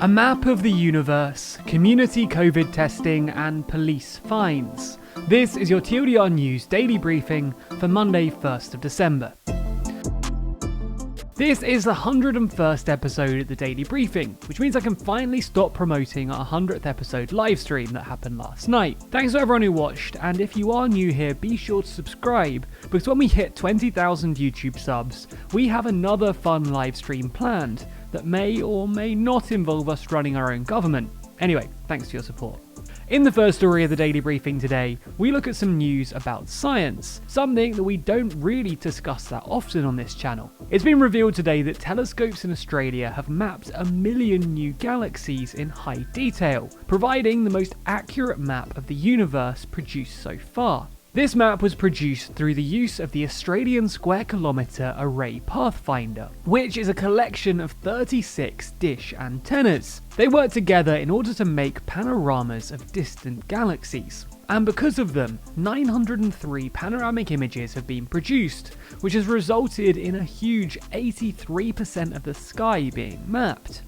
A map of the universe, community COVID testing, and police fines. This is your TLDR News daily briefing for Monday, 1st of December. This is the 101st episode of the Daily Briefing, which means I can finally stop promoting our 100th episode livestream that happened last night. Thanks to everyone who watched, and if you are new here, be sure to subscribe, because when we hit 20,000 YouTube subs, we have another fun livestream planned that may or may not involve us running our own government. Anyway, thanks for your support. In the first story of the Daily Briefing today, we look at some news about science, something that we don't really discuss that often on this channel. It's been revealed today that telescopes in Australia have mapped 1 million new galaxies in high detail, providing the most accurate map of the universe produced so far. This map was produced through the use of the Australian Square Kilometre Array Pathfinder, which is a collection of 36 dish antennas. They work together in order to make panoramas of distant galaxies. And because of them, 903 panoramic images have been produced, which has resulted in a huge 83% of the sky being mapped.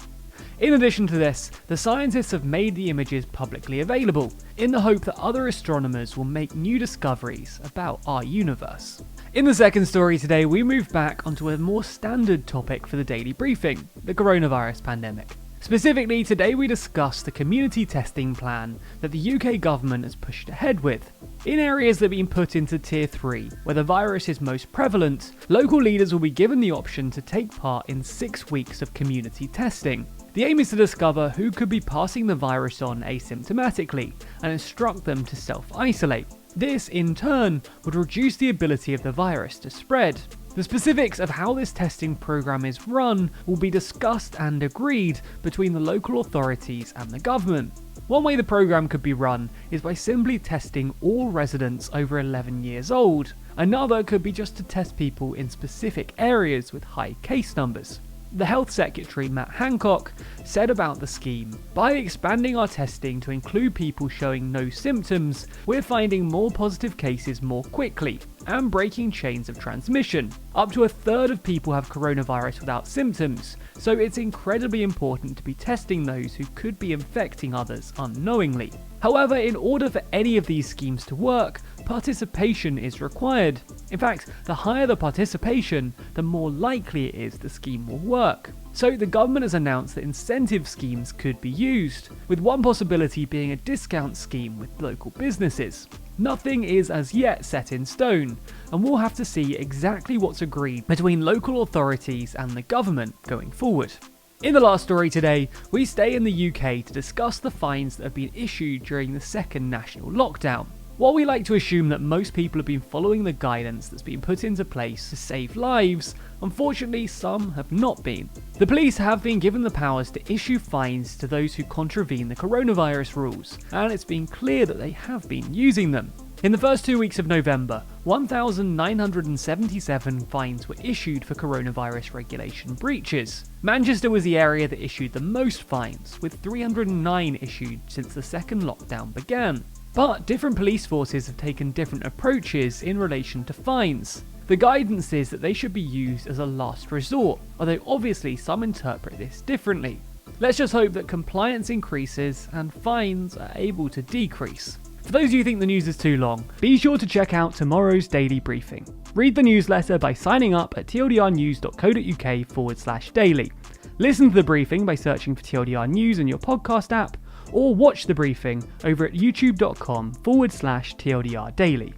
In addition to this, the scientists have made the images publicly available, in the hope that other astronomers will make new discoveries about our universe. In the second story today, we move back onto a more standard topic for the daily briefing, the coronavirus pandemic. Specifically, today we discuss the community testing plan that the UK government has pushed ahead with. In areas that have been put into Tier 3, where the virus is most prevalent, local leaders will be given the option to take part in 6 weeks of community testing. The aim is to discover who could be passing the virus on asymptomatically and instruct them to self-isolate. This, in turn, would reduce the ability of the virus to spread. The specifics of how this testing program is run will be discussed and agreed between the local authorities and the government. One way the program could be run is by simply testing all residents over 11 years old. Another could be just to test people in specific areas with high case numbers. The Health Secretary, Matt Hancock, said about the scheme, "By expanding our testing to include people showing no symptoms, we're finding more positive cases more quickly and breaking chains of transmission. Up to a third of people have coronavirus without symptoms, so it's incredibly important to be testing those who could be infecting others unknowingly." However, in order for any of these schemes to work, participation is required. In fact, the higher the participation, the more likely it is the scheme will work. So the government has announced that incentive schemes could be used, with one possibility being a discount scheme with local businesses. Nothing is as yet set in stone, and we'll have to see exactly what's agreed between local authorities and the government going forward. In the last story today, we stay in the UK to discuss the fines that have been issued during the second national lockdown. While we like to assume that most people have been following the guidance that's been put into place to save lives, unfortunately some have not been. The police have been given the powers to issue fines to those who contravene the coronavirus rules, and it's been clear that they have been using them. In the first 2 weeks of November, 1,977 fines were issued for coronavirus regulation breaches. Manchester was the area that issued the most fines, with 309 issued since the second lockdown began. But different police forces have taken different approaches in relation to fines. The guidance is that they should be used as a last resort, although obviously some interpret this differently. Let's just hope that compliance increases and fines are able to decrease. For those of you who think the news is too long, be sure to check out tomorrow's daily briefing. Read the newsletter by signing up at tldrnews.co.uk/daily. Listen to the briefing by searching for TLDR News in your podcast app, or watch the briefing over at youtube.com/TLDR Daily.